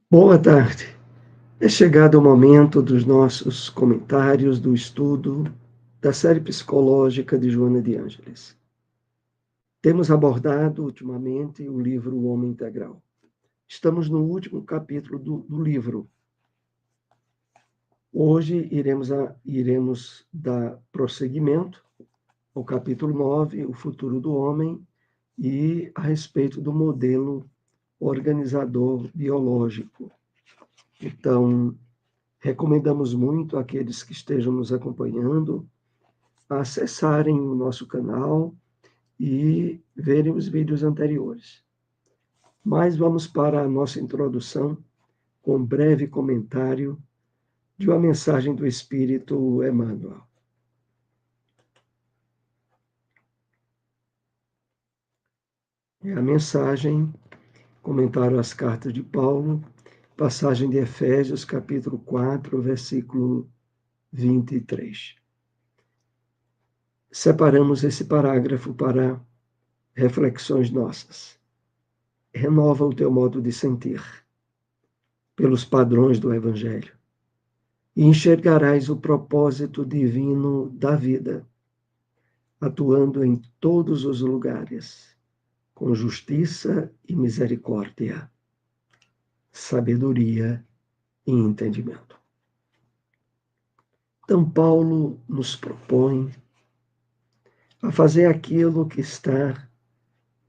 Boa tarde. É chegado o momento dos nossos comentários do estudo da série psicológica de Joana de Ângeles. Temos abordado ultimamente o livro O Homem Integral. Estamos no último capítulo do livro. Hoje iremos dar prosseguimento ao capítulo 9, O Futuro do Homem, e a respeito do modelo organizador biológico. Então, recomendamos muito àqueles que estejam nos acompanhando a acessarem o nosso canal e verem os vídeos anteriores. Mas vamos para a nossa introdução com um breve comentário de uma mensagem do Espírito Emmanuel. É a mensagem, comentário às cartas de Paulo, passagem de Efésios, capítulo 4, versículo 23. Separamos esse parágrafo para reflexões nossas. Renova o teu modo de sentir pelos padrões do Evangelho e enxergarás o propósito divino da vida, atuando em todos os lugares, com justiça e misericórdia, sabedoria e entendimento. Então, Paulo nos propõe a fazer aquilo que está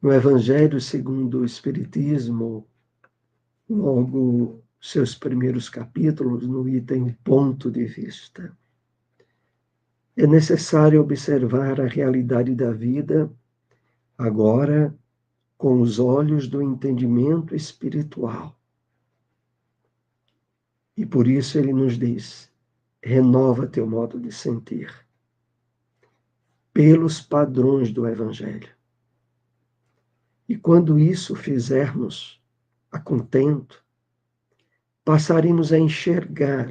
no Evangelho segundo o Espiritismo, logo seus primeiros capítulos, no item ponto de vista. É necessário observar a realidade da vida agora com os olhos do entendimento espiritual. E por isso ele nos diz: renova teu modo de sentir pelos padrões do Evangelho. E quando isso fizermos a contento, passaremos a enxergar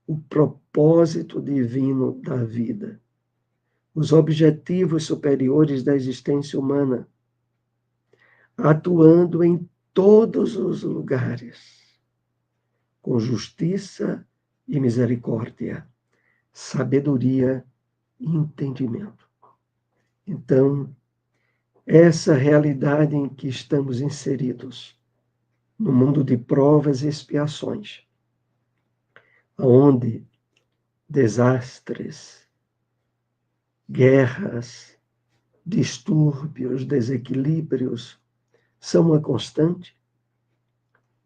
o propósito divino da vida, os objetivos superiores da existência humana, atuando em todos os lugares, com justiça e misericórdia, sabedoria e entendimento. Então, essa realidade em que estamos inseridos, no mundo de provas e expiações, onde desastres, guerras, distúrbios, desequilíbrios são uma constante,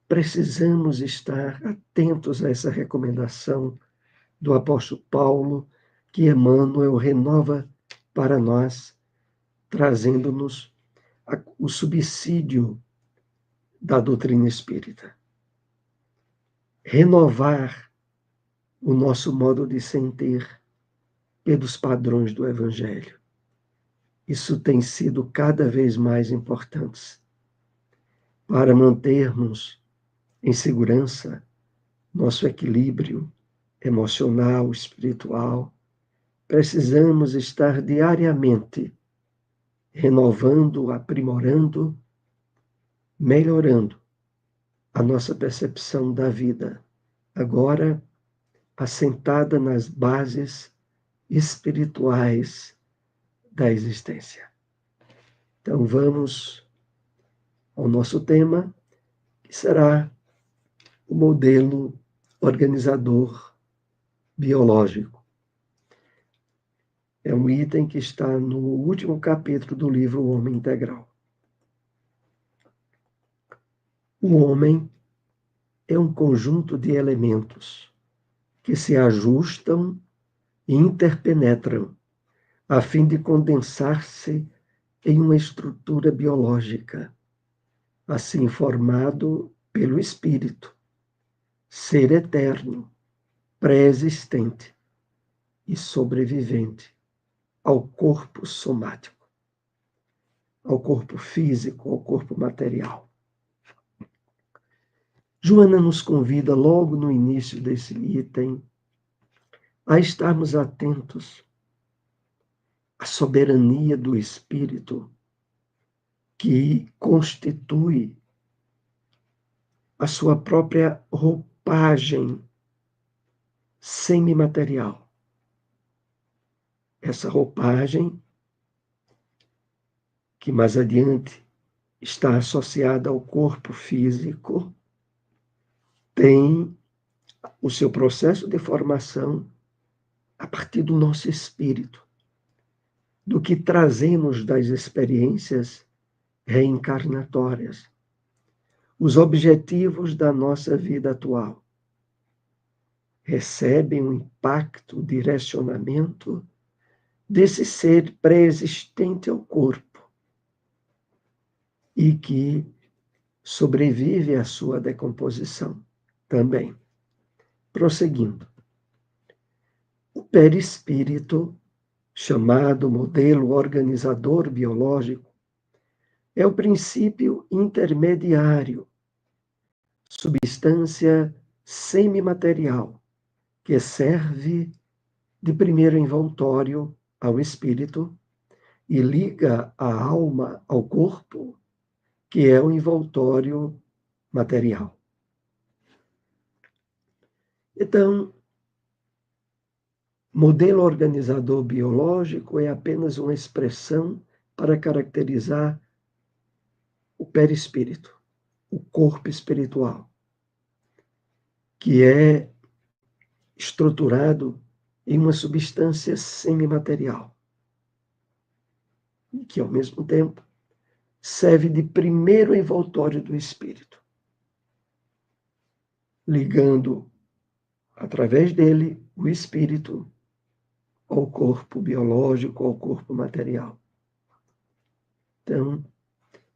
precisamos estar atentos a essa recomendação do apóstolo Paulo, que Emmanuel renova para nós, trazendo-nos o subsídio da doutrina espírita. Renovar o nosso modo de sentir pelos padrões do Evangelho. Isso tem sido cada vez mais importante para mantermos em segurança nosso equilíbrio emocional, espiritual. Precisamos estar diariamente renovando, aprimorando, melhorando a nossa percepção da vida, agora assentada nas bases espirituais da existência. Então vamos ao nosso tema, que será o modelo organizador biológico. É um item que está no último capítulo do livro O Homem Integral. O homem é um conjunto de elementos que se ajustam e interpenetram a fim de condensar-se em uma estrutura biológica, assim formado pelo espírito, ser eterno, pré-existente e sobrevivente ao corpo somático, ao corpo físico, ao corpo material. Joana nos convida logo no início desse item a estarmos atentos à soberania do espírito que constitui a sua própria roupagem semimaterial. Essa roupagem, que mais adiante está associada ao corpo físico, tem o seu processo de formação a partir do nosso espírito, do que trazemos das experiências reencarnatórias, os objetivos da nossa vida atual. Recebem um impacto, um direcionamento desse ser pré-existente ao corpo e que sobrevive à sua decomposição também. Prosseguindo. O perispírito, chamado modelo organizador biológico, é o princípio intermediário, substância semimaterial, que serve de primeiro envoltório ao espírito e liga a alma ao corpo, que é o envoltório material. Então, modelo organizador biológico é apenas uma expressão para caracterizar o perispírito, o corpo espiritual, que é estruturado em uma substância semimaterial, e que, ao mesmo tempo, serve de primeiro envoltório do espírito, ligando, através dele, o espírito ao corpo biológico, ao corpo material. Então,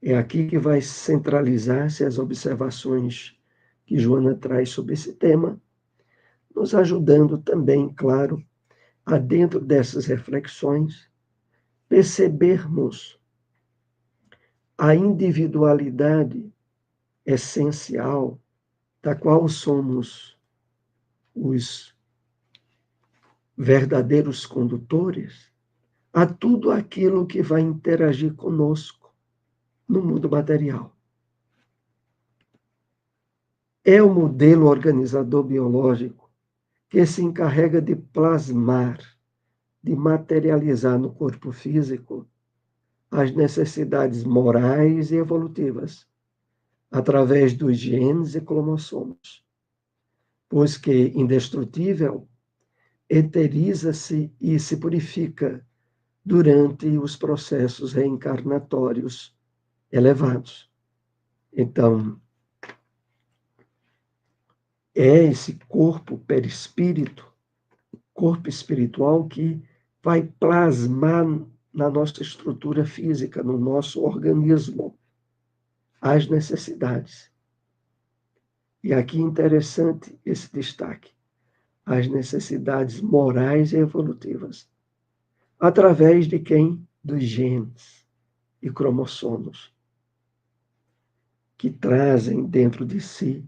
é aqui que vai centralizar-se as observações que Joana traz sobre esse tema, nos ajudando também, claro, a dentro dessas reflexões, percebermos a individualidade essencial da qual somos os verdadeiros condutores a tudo aquilo que vai interagir conosco no mundo material. É o modelo organizador biológico que se encarrega de plasmar, de materializar no corpo físico as necessidades morais e evolutivas, através dos genes e cromossomos, pois que indestrutível eteriza-se e se purifica durante os processos reencarnatórios elevados. Então, é esse corpo perispírito, corpo espiritual, que vai plasmar na nossa estrutura física, no nosso organismo, as necessidades. E aqui interessante esse destaque, as necessidades morais e evolutivas. Através de quem? Dos genes e cromossomos, que trazem dentro de si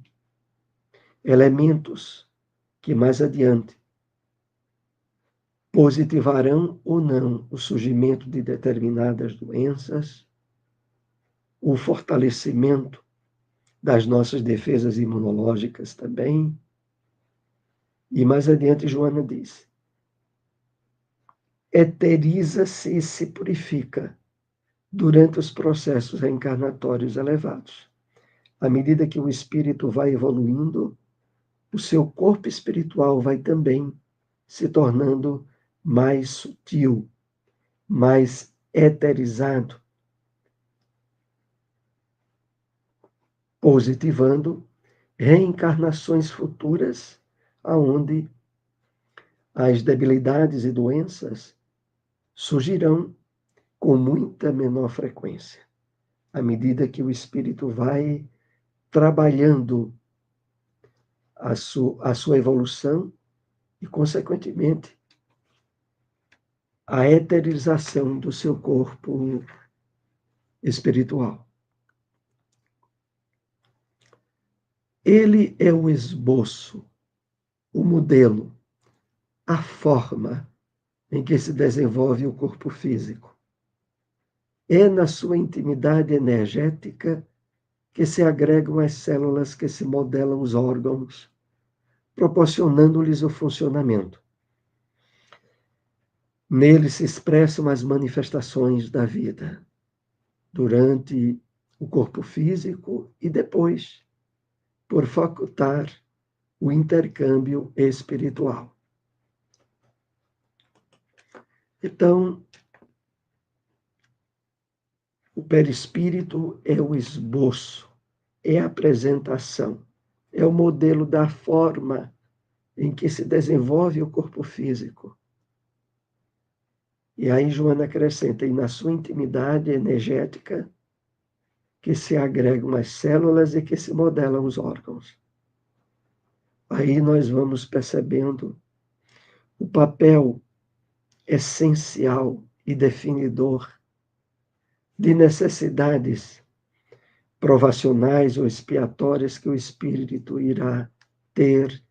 elementos que mais adiante positivarão ou não o surgimento de determinadas doenças, o fortalecimento das nossas defesas imunológicas também. E mais adiante, Joana diz: eteriza-se e se purifica durante os processos reencarnatórios elevados. À medida que o espírito vai evoluindo, o seu corpo espiritual vai também se tornando mais sutil, mais eterizado, positivando reencarnações futuras, aonde as debilidades e doenças surgirão com muita menor frequência, à medida que o espírito vai trabalhando a sua evolução e, consequentemente, a eterização do seu corpo espiritual. Ele é o esboço, o modelo, a forma em que se desenvolve o corpo físico. É na sua intimidade energética que se agregam às células que se modelam os órgãos, proporcionando-lhes o funcionamento. Nele se expressam as manifestações da vida, durante o corpo físico e depois, por facultar o intercâmbio espiritual. Então, o perispírito é o esboço, é a apresentação, é o modelo da forma em que se desenvolve o corpo físico. E aí Joana acrescenta, e na sua intimidade energética, que se agregam as células e que se modelam os órgãos. Aí nós vamos percebendo o papel essencial e definidor de necessidades provacionais ou expiatórias que o espírito irá ter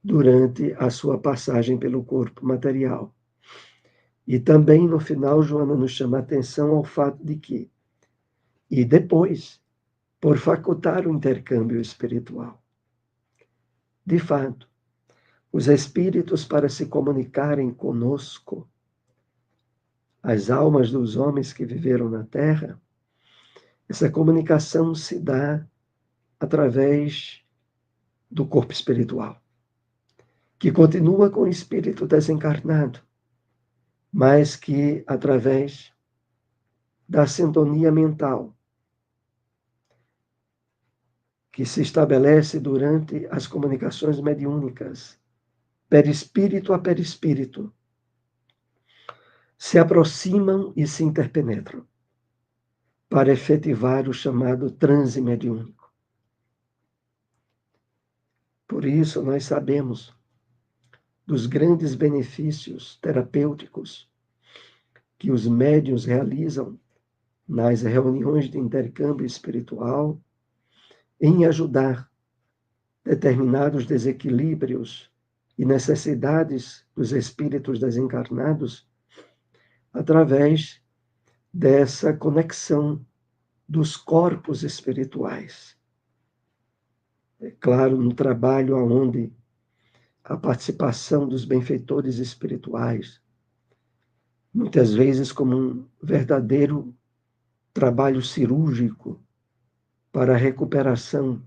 durante a sua passagem pelo corpo material. E também, no final, Joana nos chama a atenção ao fato de que, e depois, por facultar o intercâmbio espiritual. De fato, os espíritos, para se comunicarem conosco, as almas dos homens que viveram na Terra, essa comunicação se dá através do corpo espiritual, que continua com o espírito desencarnado, mas que, através da sintonia mental, que se estabelece durante as comunicações mediúnicas, perispírito a perispírito, se aproximam e se interpenetram para efetivar o chamado transe mediúnico. Por isso, nós sabemos dos grandes benefícios terapêuticos que os médiuns realizam nas reuniões de intercâmbio espiritual em ajudar determinados desequilíbrios e necessidades dos espíritos desencarnados através dessa conexão dos corpos espirituais. É claro, no trabalho onde a participação dos benfeitores espirituais, muitas vezes como um verdadeiro trabalho cirúrgico para a recuperação,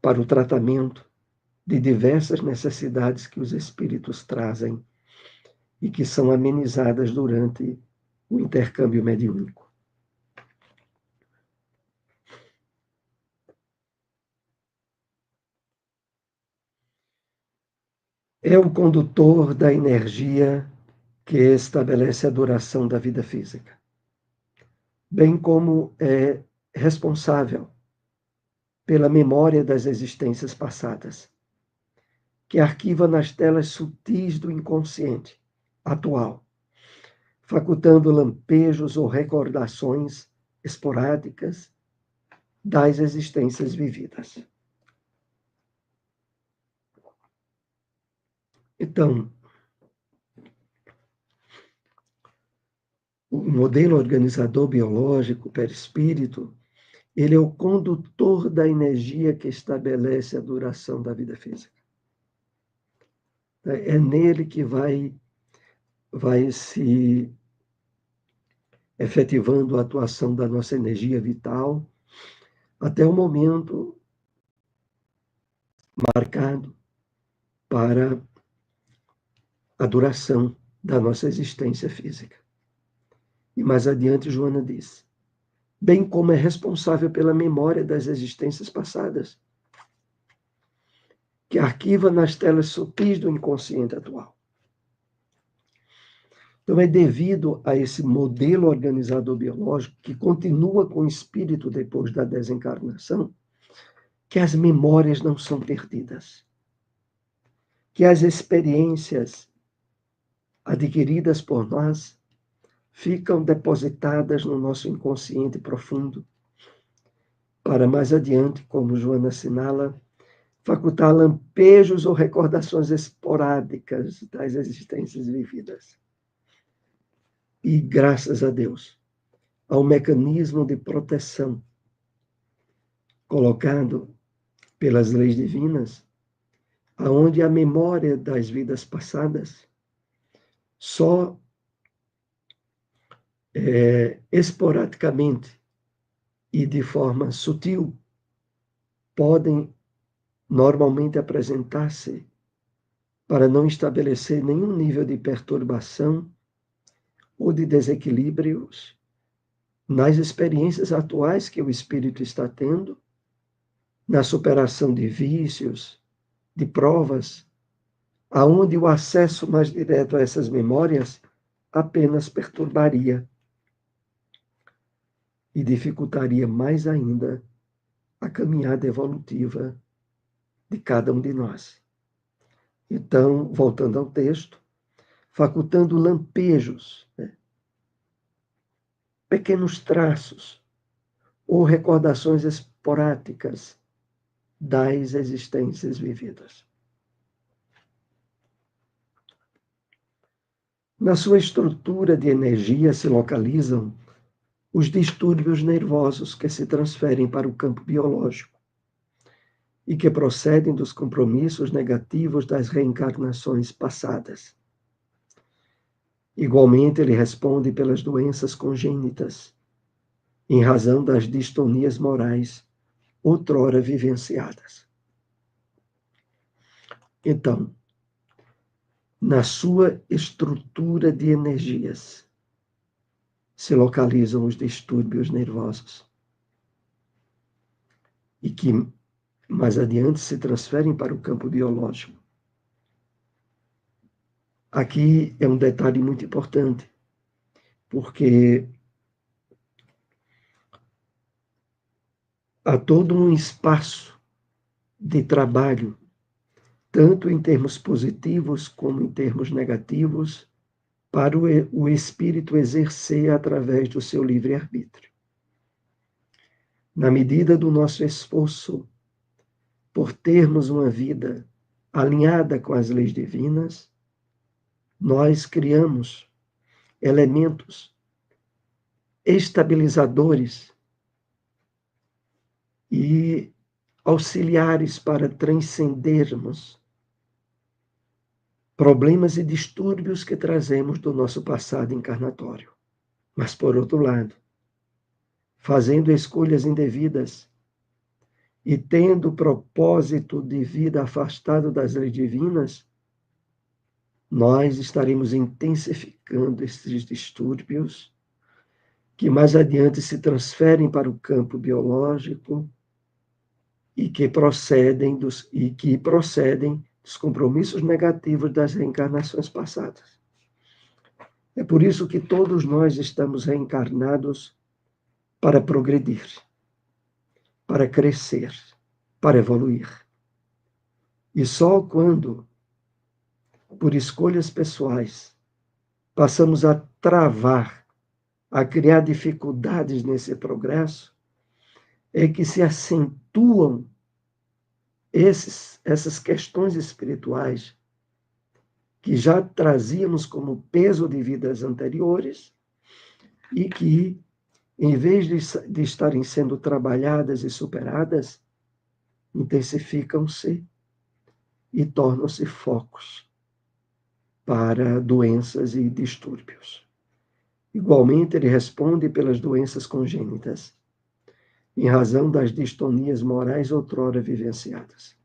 para o tratamento de diversas necessidades que os espíritos trazem e que são amenizadas durante o intercâmbio mediúnico. É o condutor da energia que estabelece a duração da vida física, bem como é responsável pela memória das existências passadas, que arquiva nas telas sutis do inconsciente atual, facultando lampejos ou recordações esporádicas das existências vividas. Então, o modelo organizador biológico, perispírito, ele é o condutor da energia que estabelece a duração da vida física. É nele que vai se efetivando a atuação da nossa energia vital até o momento marcado para a duração da nossa existência física. E mais adiante, Joana diz, bem como é responsável pela memória das existências passadas, que arquiva nas telas sutis do inconsciente atual. Então, é devido a esse modelo organizador biológico, que continua com o espírito depois da desencarnação, que as memórias não são perdidas, que as experiências adquiridas por nós ficam depositadas no nosso inconsciente profundo, para mais adiante, como Joana assinala, facultar lampejos ou recordações esporádicas das existências vividas. E graças a Deus, ao mecanismo de proteção colocado pelas leis divinas, aonde a memória das vidas passadas só esporadicamente e de forma sutil podem normalmente apresentar-se para não estabelecer nenhum nível de perturbação ou de desequilíbrios nas experiências atuais que o espírito está tendo, na superação de vícios, de provas, aonde o acesso mais direto a essas memórias apenas perturbaria e dificultaria mais ainda a caminhada evolutiva de cada um de nós. Então, voltando ao texto, facultando lampejos, pequenos traços ou recordações esporádicas das existências vividas. Na sua estrutura de energia se localizam os distúrbios nervosos que se transferem para o campo biológico e que procedem dos compromissos negativos das reencarnações passadas. Igualmente, ele responde pelas doenças congênitas, em razão das distonias morais outrora vivenciadas. Então, na sua estrutura de energias se localizam os distúrbios nervosos e que mais adiante se transferem para o campo biológico. Aqui é um detalhe muito importante, porque há todo um espaço de trabalho, tanto em termos positivos como em termos negativos, para o espírito exercer através do seu livre-arbítrio. Na medida do nosso esforço por termos uma vida alinhada com as leis divinas, nós criamos elementos estabilizadores e auxiliares para transcendermos problemas e distúrbios que trazemos do nosso passado encarnatório. Mas, por outro lado, fazendo escolhas indevidas e tendo propósito de vida afastado das leis divinas, nós estaremos intensificando esses distúrbios que mais adiante se transferem para o campo biológico e que procedem dos compromissos negativos das reencarnações passadas. É por isso que todos nós estamos reencarnados para progredir, para crescer, para evoluir. E só quando, por escolhas pessoais, passamos a travar, a criar dificuldades nesse progresso, é que se acentuam essas questões espirituais que já trazíamos como peso de vidas anteriores e que, em vez de estarem sendo trabalhadas e superadas, intensificam-se e tornam-se focos para doenças e distúrbios. Igualmente, ele responde pelas doenças congênitas, em razão das distonias morais outrora vivenciadas.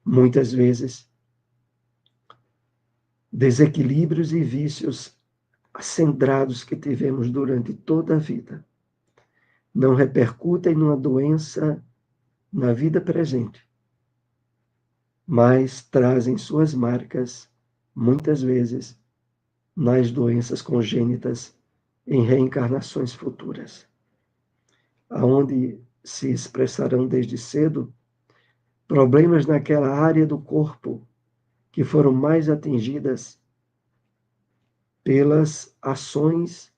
Muitas vezes, desequilíbrios e vícios acendrados que tivemos durante toda a vida não repercutem numa doença na vida presente, mas trazem suas marcas, muitas vezes, nas doenças congênitas em reencarnações futuras, aonde se expressarão desde cedo problemas naquela área do corpo que foram mais atingidas pelas ações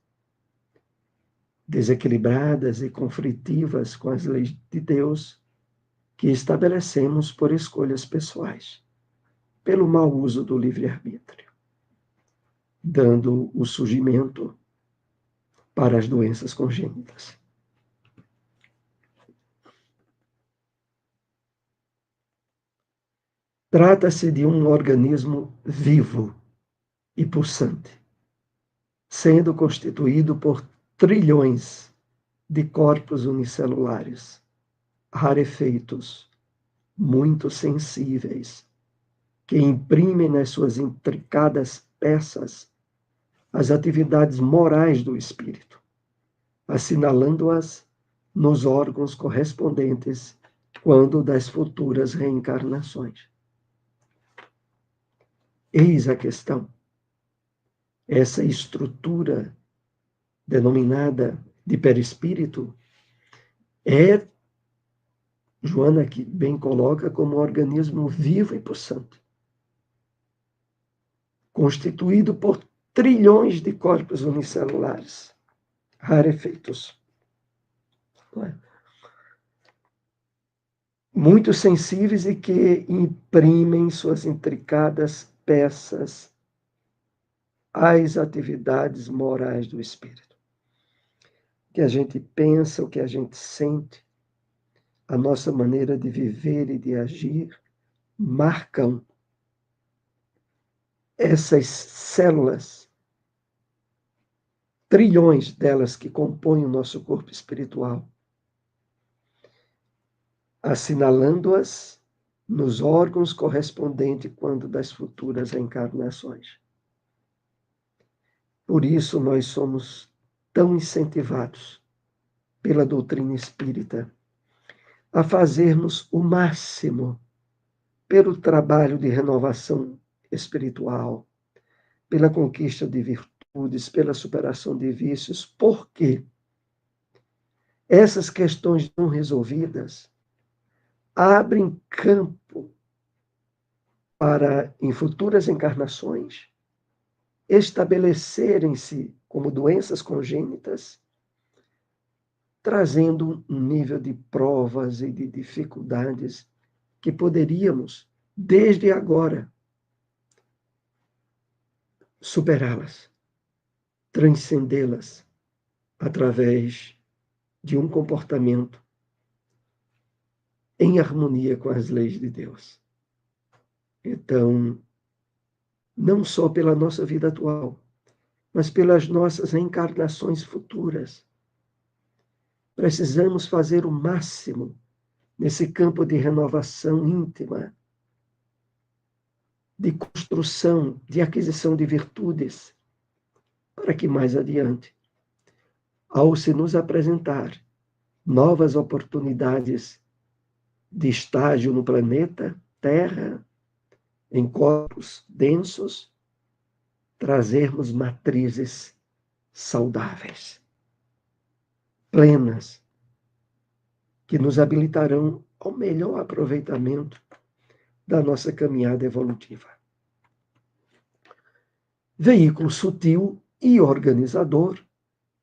desequilibradas e conflitivas com as leis de Deus que estabelecemos por escolhas pessoais, pelo mau uso do livre-arbítrio, dando o surgimento para as doenças congênitas. Trata-se de um organismo vivo e pulsante, sendo constituído por trilhões de corpos unicelulares, rarefeitos, muito sensíveis, que imprimem nas suas intricadas peças as atividades morais do espírito, assinalando-as nos órgãos correspondentes quando das futuras reencarnações. Eis a questão. Essa estrutura denominada de perispírito é, Joana aqui bem coloca, como um organismo vivo e pulsante, constituído por trilhões de corpos unicelulares, rarefeitos. Muito sensíveis e que imprimem suas intricadas peças às atividades morais do espírito. O que a gente pensa, o que a gente sente, a nossa maneira de viver e de agir, marcam essas células, trilhões delas que compõem o nosso corpo espiritual, assinalando-as nos órgãos correspondentes quando das futuras encarnações. Por isso nós somos tão incentivados pela doutrina espírita a fazermos o máximo pelo trabalho de renovação espiritual, pela conquista de virtudes, pela superação de vícios, porque essas questões não resolvidas abrem campo para, em futuras encarnações, estabelecerem-se como doenças congênitas, trazendo um nível de provas e de dificuldades que poderíamos, desde agora, superá-las, transcendê-las através de um comportamento em harmonia com as leis de Deus. Então, não só pela nossa vida atual, mas pelas nossas encarnações futuras, precisamos fazer o máximo nesse campo de renovação íntima, de construção, de aquisição de virtudes, para que mais adiante, ao se nos apresentar novas oportunidades de estágio no planeta Terra, em corpos densos, trazermos matrizes saudáveis, plenas, que nos habilitarão ao melhor aproveitamento da nossa caminhada evolutiva. Veículo sutil e organizador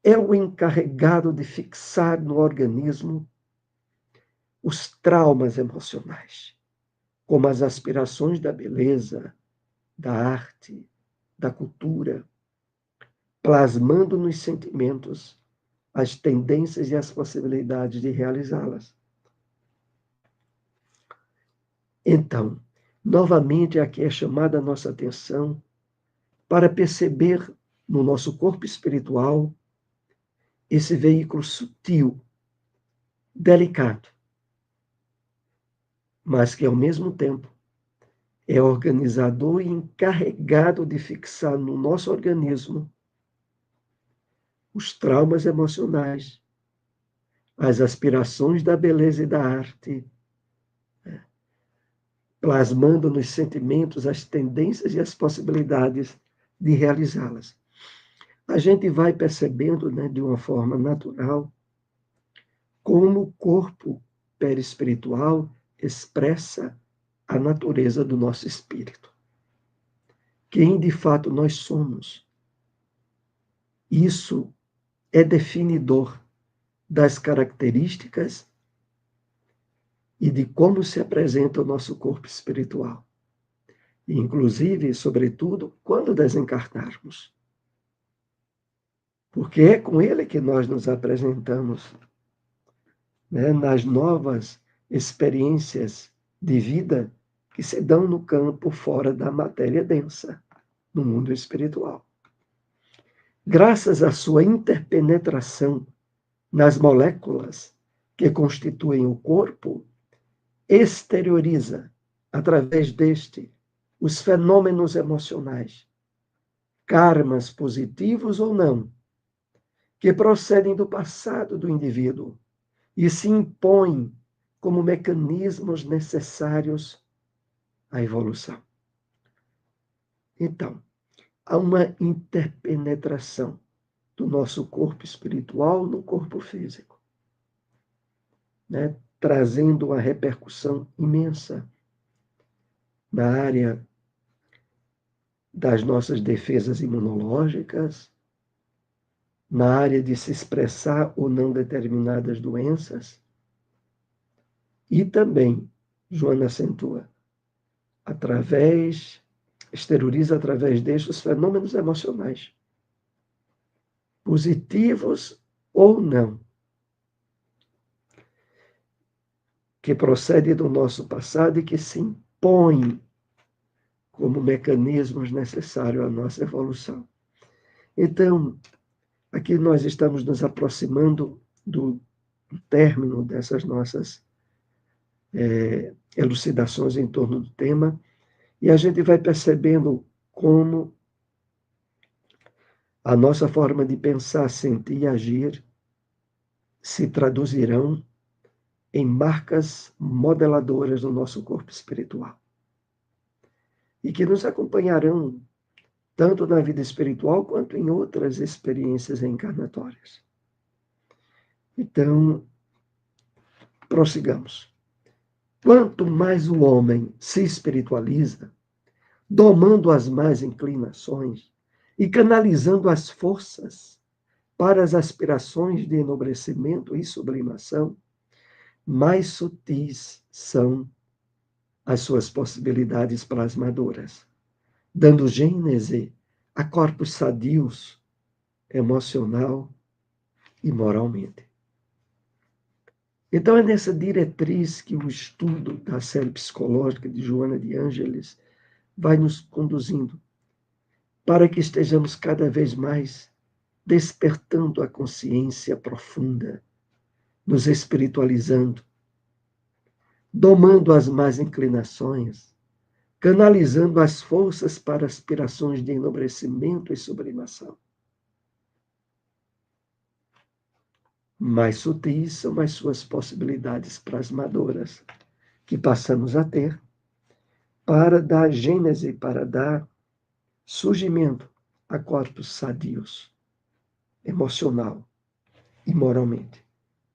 é o encarregado de fixar no organismo os traumas emocionais, como as aspirações da beleza, da arte, da cultura, plasmando nos sentimentos as tendências e as possibilidades de realizá-las. Então, novamente aqui é chamada a nossa atenção para perceber no nosso corpo espiritual esse veículo sutil, delicado, mas que ao mesmo tempo é organizador e encarregado de fixar no nosso organismo os traumas emocionais, as aspirações da beleza e da arte, plasmando nos sentimentos as tendências e as possibilidades de realizá-las. A gente vai percebendo, de uma forma natural, como o corpo perispiritual expressa a natureza do nosso espírito. Quem de fato nós somos. Isso é definidor das características e de como se apresenta o nosso corpo espiritual. Inclusive, sobretudo, quando desencarnarmos. porque é com ele que nós nos apresentamos, né, nas novas experiências de vida que se dão no campo fora da matéria densa, no mundo espiritual. Graças à sua interpenetração nas moléculas que constituem o corpo, exterioriza, através deste, os fenômenos emocionais, karmas positivos ou não, que procedem do passado do indivíduo e se impõem como mecanismos necessários à evolução. Então, há uma interpenetração do nosso corpo espiritual no corpo físico, né? Trazendo uma repercussão imensa na área das nossas defesas imunológicas, na área de se expressar ou não determinadas doenças, e também, Joana acentua, exterioriza através destes fenômenos emocionais, positivos ou não, que procedem do nosso passado e que se impõem como mecanismos necessários à nossa evolução. Então, aqui nós estamos nos aproximando do término dessas nossas elucidações em torno do tema, e a gente vai percebendo como a nossa forma de pensar, sentir e agir se traduzirão em marcas modeladoras do nosso corpo espiritual e que nos acompanharão tanto na vida espiritual quanto em outras experiências encarnatórias. Então, prossigamos. Quanto mais o homem se espiritualiza, domando as más inclinações e canalizando as forças para as aspirações de enobrecimento e sublimação, mais sutis são as suas possibilidades plasmadoras, dando gênese a corpos sadios, emocional e moralmente. Então é nessa diretriz que o estudo da série psicológica de Joana de Ângeles vai nos conduzindo, para que estejamos cada vez mais despertando a consciência profunda, nos espiritualizando, domando as más inclinações, canalizando as forças para aspirações de enobrecimento e sublimação. Mais sutis são as suas possibilidades plasmadoras que passamos a ter para dar gênese, para dar surgimento a corpos sadios, emocional e moralmente.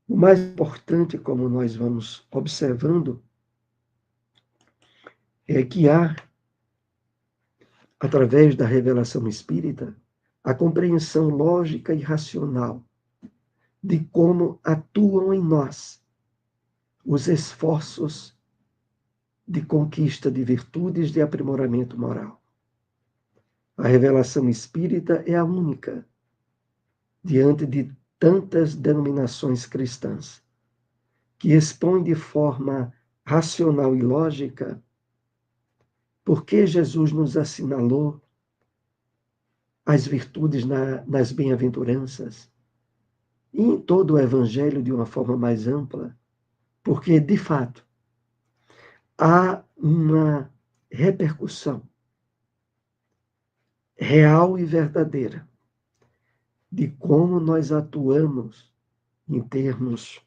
O mais importante, como nós vamos observando, é que há, através da revelação espírita, a compreensão lógica e racional de como atuam em nós os esforços de conquista de virtudes de aprimoramento moral. A revelação espírita é a única, diante de tantas denominações cristãs, que expõe de forma racional e lógica por que Jesus nos assinalou as virtudes nas bem-aventuranças e em todo o Evangelho de uma forma mais ampla, porque, de fato, há uma repercussão real e verdadeira de como nós atuamos em termos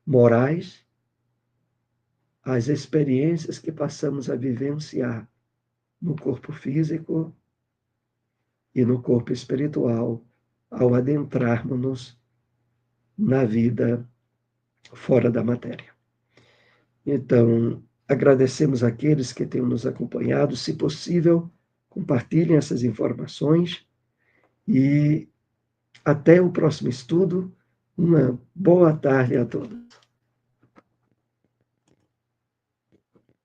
morais, as experiências que passamos a vivenciar no corpo físico e no corpo espiritual ao adentrarmos-nos na vida fora da matéria. Então, agradecemos àqueles que têm nos acompanhado. Se possível, compartilhem essas informações e até o próximo estudo. Uma boa tarde a todos.